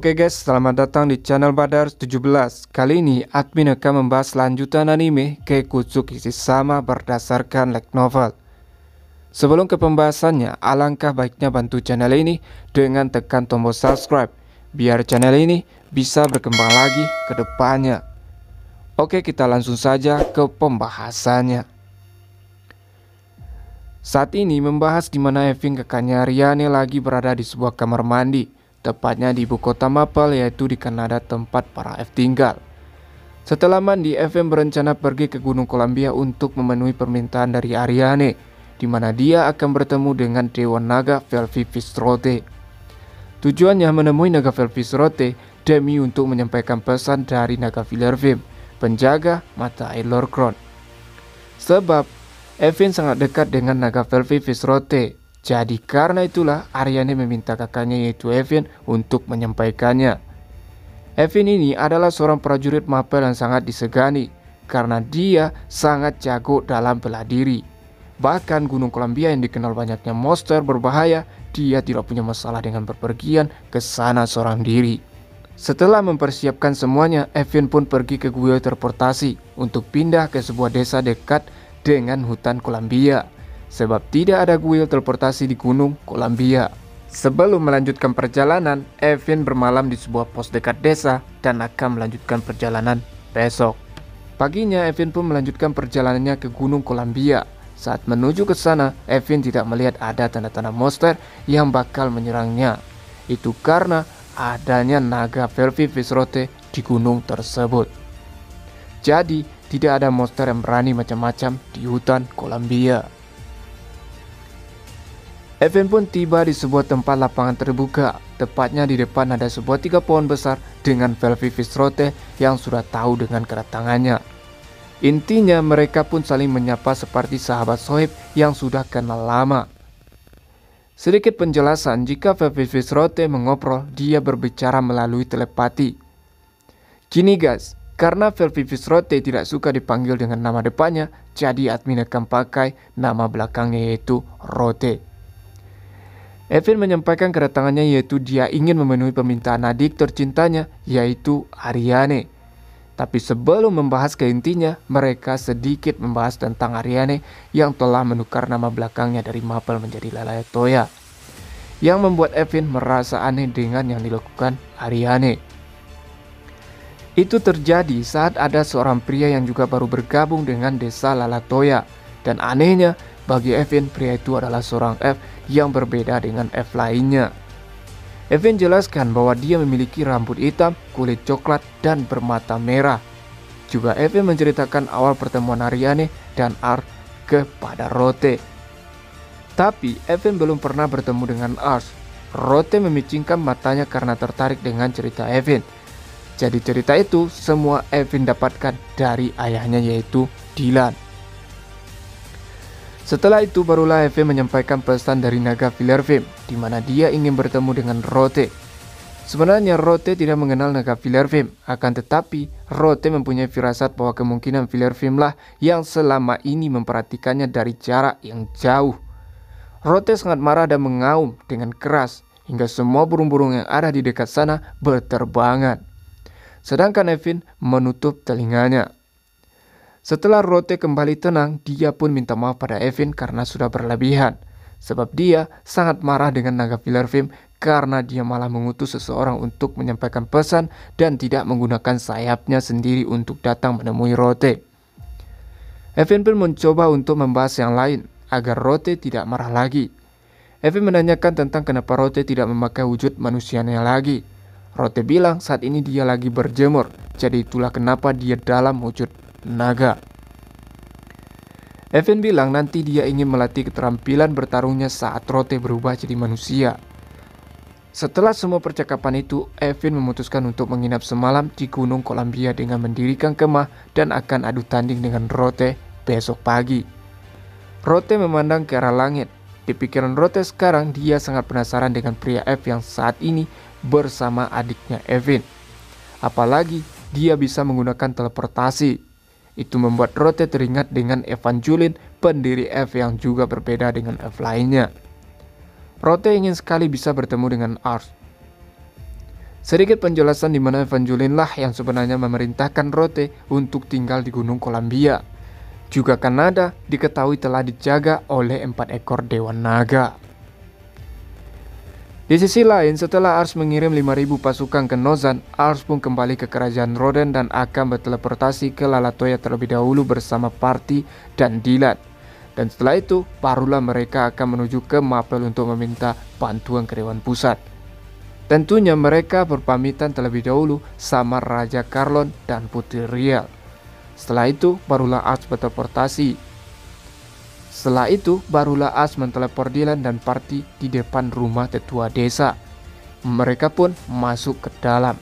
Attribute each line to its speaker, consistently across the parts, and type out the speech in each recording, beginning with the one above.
Speaker 1: Oke guys, selamat datang di channel Badars 17. Kali ini admin akan membahas lanjutan anime Keikutsuki Sama berdasarkan light novel. Sebelum ke pembahasannya, alangkah baiknya bantu channel ini dengan tekan tombol subscribe biar channel ini bisa berkembang lagi ke depannya. Oke, kita langsung saja ke pembahasannya. Saat ini membahas di mana Evin kakaknya Riane lagi berada di sebuah kamar mandi, tepatnya di ibu kota Mapel, yaitu di Kanada tempat para F tinggal. Setelah mandi, Evin berencana pergi ke Gunung Columbia untuk memenuhi permintaan dari Ariane, di mana dia akan bertemu dengan Dewa Naga Velvi Visrote. Tujuannya menemui Naga Velvi Visrote demi untuk menyampaikan pesan dari Naga Villervim, penjaga mata air Lorcron. Sebab Evin sangat dekat dengan Naga Velvi Visrote. Jadi karena itulah Ariane meminta kakaknya yaitu Evin untuk menyampaikannya. Evin ini adalah seorang prajurit Mapel yang sangat disegani karena dia sangat jago dalam bela diri. Bahkan Gunung Columbia yang dikenal banyaknya monster berbahaya, dia tidak punya masalah dengan berpergian ke sana seorang diri. Setelah mempersiapkan semuanya, Evin pun pergi ke kuil teleportasi untuk pindah ke sebuah desa dekat dengan hutan Columbia. Sebab tidak ada kuil teleportasi di Gunung Columbia. Sebelum melanjutkan perjalanan, Evin bermalam di sebuah pos dekat desa dan akan melanjutkan perjalanan besok. Paginya Evin pun melanjutkan perjalanannya ke Gunung Columbia. Saat menuju ke sana, Evin tidak melihat ada tanda-tanda monster yang bakal menyerangnya. Itu karena adanya Naga Velvi Visrote di gunung tersebut. Jadi tidak ada monster yang berani macam-macam di hutan Columbia. Evin pun tiba di sebuah tempat lapangan terbuka. Tepatnya di depan ada sebuah 3 pohon besar dengan Velvi Visrote yang sudah tahu dengan kedatangannya. Intinya mereka pun saling menyapa seperti sahabat sohib yang sudah kenal lama. Sedikit penjelasan, jika Velvi Visrote mengobrol, dia berbicara melalui telepati. Gini guys, karena Velvi Visrote tidak suka dipanggil dengan nama depannya, jadi admin akan pakai nama belakangnya yaitu Rote. Evin menyampaikan kedatangannya yaitu dia ingin memenuhi permintaan adik tercintanya yaitu Ariane. Tapi sebelum membahas ke intinya, mereka sedikit membahas tentang Ariane yang telah menukar nama belakangnya dari Mapel menjadi Lalaya Toya, yang membuat Evin merasa aneh dengan yang dilakukan Ariane. Itu terjadi saat ada seorang pria yang juga baru bergabung dengan desa Lalatoya. Dan anehnya, bagi Evin, pria itu adalah seorang F yang berbeda dengan F lainnya. Evin jelaskan bahwa dia memiliki rambut hitam, kulit coklat, dan bermata merah. Juga Evin menceritakan awal pertemuan Ariane dan Ars kepada Rote. Tapi Evin belum pernah bertemu dengan Ars. Rote memicingkan matanya karena tertarik dengan cerita Evin. Jadi cerita itu semua Evin dapatkan dari ayahnya yaitu Dylan. Setelah itu barulah Evin menyampaikan pesan dari Naga Villervim, di mana dia ingin bertemu dengan Rote. Sebenarnya Rote tidak mengenal Naga Villervim, akan tetapi Rote mempunyai firasat bahwa kemungkinan Villervim lah yang selama ini memperhatikannya dari jarak yang jauh. Rote sangat marah dan mengaum dengan keras hingga semua burung-burung yang ada di dekat sana berterbangan. Sedangkan Evin menutup telinganya. Setelah Rote kembali tenang, dia pun minta maaf pada Evin karena sudah berlebihan. Sebab dia sangat marah dengan Naga Villervim karena dia malah mengutus seseorang untuk menyampaikan pesan dan tidak menggunakan sayapnya sendiri untuk datang menemui Rote. Evin pun mencoba untuk membahas yang lain agar Rote tidak marah lagi. Evin menanyakan tentang kenapa Rote tidak memakai wujud manusianya lagi. Rote bilang saat ini dia lagi berjemur, jadi itulah kenapa dia dalam wujud naga. Evin bilang nanti dia ingin melatih keterampilan bertarungnya saat Rote berubah jadi manusia. Setelah semua percakapan itu, Evin memutuskan untuk menginap semalam di Gunung Columbia dengan mendirikan kemah dan akan adu tanding dengan Rote besok pagi. Rote memandang ke arah langit. Di pikiran Rote sekarang dia sangat penasaran dengan pria F yang saat ini bersama adiknya Evin. Apalagi dia bisa menggunakan teleportasi. Itu membuat Rote teringat dengan Evangeline, pendiri F yang juga berbeda dengan F lainnya. Rote ingin sekali bisa bertemu dengan Ars. Sedikit penjelasan di mana Evangeline lah yang sebenarnya memerintahkan Rote untuk tinggal di Gunung Columbia. Juga Kanada diketahui telah dijaga oleh 4 ekor Dewan Naga. Di sisi lain, setelah Ars mengirim 5.000 pasukan ke Nozan, Ars pun kembali ke kerajaan Roden dan akan berteleportasi ke Lalatoya terlebih dahulu bersama Party dan Dylan. Dan setelah itu, barulah mereka akan menuju ke Mapel untuk meminta bantuan ke Dewan Pusat. Tentunya mereka berpamitan terlebih dahulu sama Raja Carlon dan Putri Riel. Setelah itu barulah Ars berteleportasi. Setelah itu barulah Ars menteleport Dylan dan Party di depan rumah tetua desa. Mereka pun masuk ke dalam.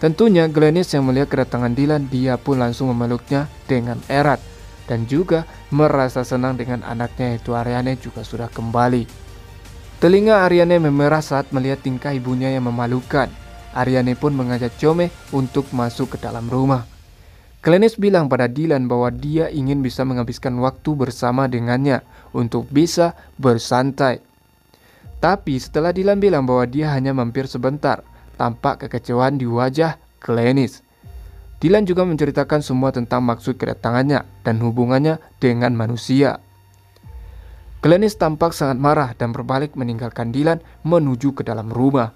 Speaker 1: Tentunya Glennis yang melihat kedatangan Dylan, dia pun langsung memeluknya dengan erat. Dan juga merasa senang dengan anaknya yaitu Arianne juga sudah kembali. Telinga Arianne memerah saat melihat tingkah ibunya yang memalukan. Arianne pun mengajak Chome untuk masuk ke dalam rumah. Glennis bilang pada Dylan bahwa dia ingin bisa menghabiskan waktu bersama dengannya untuk bisa bersantai. Tapi setelah Dylan bilang bahwa dia hanya mampir sebentar, tampak kekecewaan di wajah Glennis. Dylan juga menceritakan semua tentang maksud kedatangannya dan hubungannya dengan manusia. Glennis tampak sangat marah dan berbalik meninggalkan Dylan menuju ke dalam rumah.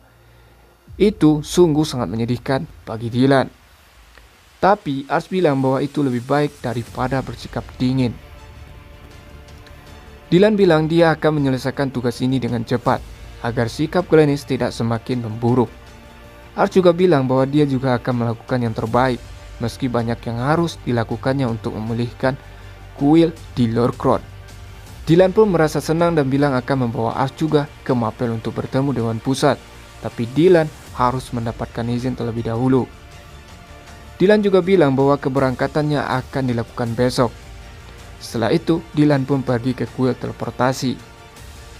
Speaker 1: Itu sungguh sangat menyedihkan bagi Dylan. Tapi Ars bilang bahwa itu lebih baik daripada bersikap dingin. Dylan bilang dia akan menyelesaikan tugas ini dengan cepat agar sikap Glennis tidak semakin memburuk. Ars juga bilang bahwa dia juga akan melakukan yang terbaik meski banyak yang harus dilakukannya untuk memulihkan kuil di Lorcrot. Dylan pun merasa senang dan bilang akan membawa Ars juga ke Mapel untuk bertemu Dewan Pusat. Tapi Dylan harus mendapatkan izin terlebih dahulu. Dylan juga bilang bahwa keberangkatannya akan dilakukan besok. Setelah itu, Dylan pun pergi ke kuil teleportasi.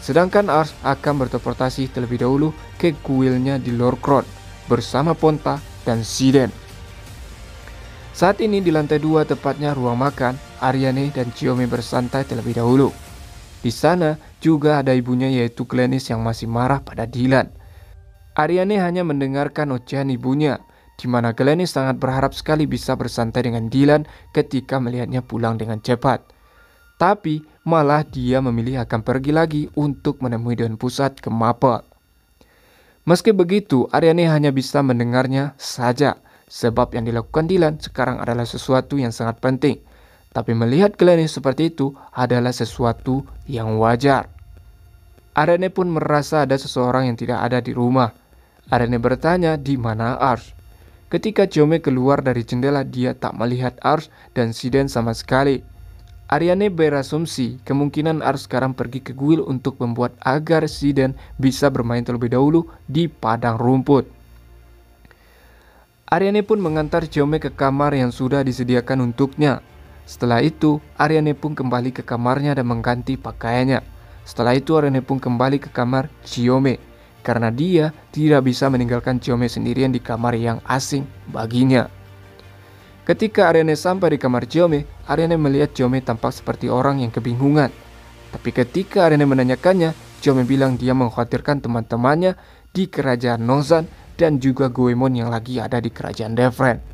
Speaker 1: Sedangkan Ars akan berteleportasi terlebih dahulu ke kuilnya di Lorcrot bersama Ponta dan Siden. Saat ini di lantai 2 tepatnya ruang makan, Arianne dan Chome bersantai terlebih dahulu. Di sana juga ada ibunya yaitu Glennis yang masih marah pada Dylan. Arianne hanya mendengarkan ocehan ibunya, di mana Glennis sangat berharap sekali bisa bersantai dengan Dylan ketika melihatnya pulang dengan cepat. Tapi malah dia memilih akan pergi lagi untuk menemui Dewan Pusat ke Mapel. Meski begitu, Arianne hanya bisa mendengarnya saja, sebab yang dilakukan Dylan sekarang adalah sesuatu yang sangat penting. Tapi melihat Glennis seperti itu adalah sesuatu yang wajar. Arianne pun merasa ada seseorang yang tidak ada di rumah. Arianne bertanya di mana Ars. Ketika Chome keluar dari jendela, dia tak melihat Ars dan Siden sama sekali. Arianne berasumsi kemungkinan Ars sekarang pergi ke kuil untuk membuat agar Siden bisa bermain terlebih dahulu di padang rumput. Arianne pun mengantar Chome ke kamar yang sudah disediakan untuknya. Setelah itu, Arianne pun kembali ke kamarnya dan mengganti pakaiannya. Setelah itu, Arianne pun kembali ke kamar Chome, karena dia tidak bisa meninggalkan Chome sendirian di kamar yang asing baginya. Ketika Arianne sampai di kamar Chome, Arianne melihat Chome tampak seperti orang yang kebingungan. Tapi ketika Arianne menanyakannya, Chome bilang dia mengkhawatirkan teman-temannya di kerajaan Nozan dan juga Goemon yang lagi ada di kerajaan Devren.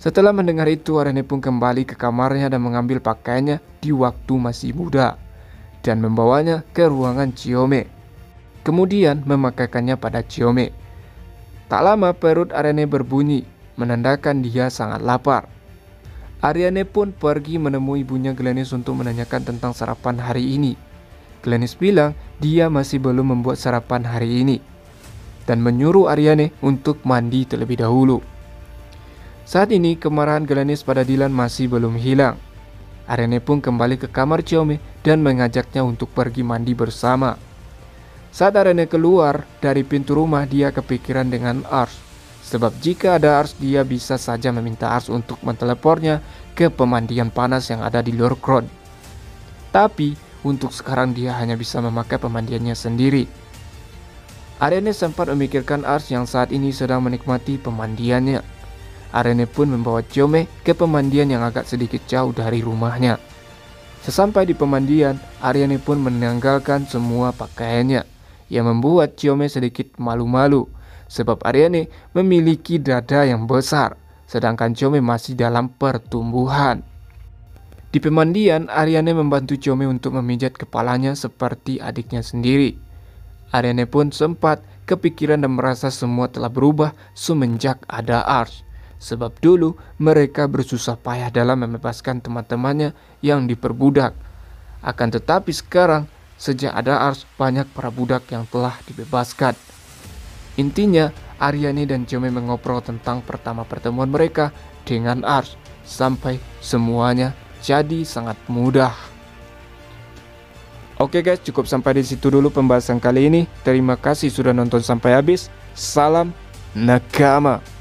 Speaker 1: Setelah mendengar itu, Arianne pun kembali ke kamarnya dan mengambil pakaiannya di waktu masih muda dan membawanya ke ruangan Chome. Kemudian memakaikannya pada Chome. Tak lama perut Arianne berbunyi, menandakan dia sangat lapar. Arianne pun pergi menemui ibunya Glennis untuk menanyakan tentang sarapan hari ini. Glennis bilang dia masih belum membuat sarapan hari ini dan menyuruh Arianne untuk mandi terlebih dahulu. Saat ini kemarahan Glennis pada Dylan masih belum hilang. Arianne pun kembali ke kamar Chome dan mengajaknya untuk pergi mandi bersama. Saat Arianne keluar dari pintu rumah, dia kepikiran dengan Ars. Sebab jika ada Ars, dia bisa saja meminta Ars untuk menteleportnya ke pemandian panas yang ada di Lorcrot. Tapi untuk sekarang dia hanya bisa memakai pemandiannya sendiri. Arianne sempat memikirkan Ars yang saat ini sedang menikmati pemandiannya. Arianne pun membawa Chome ke pemandian yang agak sedikit jauh dari rumahnya. Sesampai di pemandian, Arianne pun menanggalkan semua pakaiannya, yang membuat Chome sedikit malu-malu, sebab Aryane memiliki dada yang besar, sedangkan Chome masih dalam pertumbuhan. Di pemandian, Aryane membantu Chome untuk memijat kepalanya seperti adiknya sendiri. Aryane pun sempat kepikiran dan merasa semua telah berubah semenjak ada Ars. Sebab dulu mereka bersusah payah dalam membebaskan teman-temannya yang diperbudak. Akan tetapi sekarang, sejak ada Ars, banyak para budak yang telah dibebaskan. Intinya, Aryane dan Chome mengobrol tentang pertama pertemuan mereka dengan Ars, sampai semuanya jadi sangat mudah. Oke guys, cukup sampai di situ dulu pembahasan kali ini. Terima kasih sudah nonton sampai habis. Salam Nakama.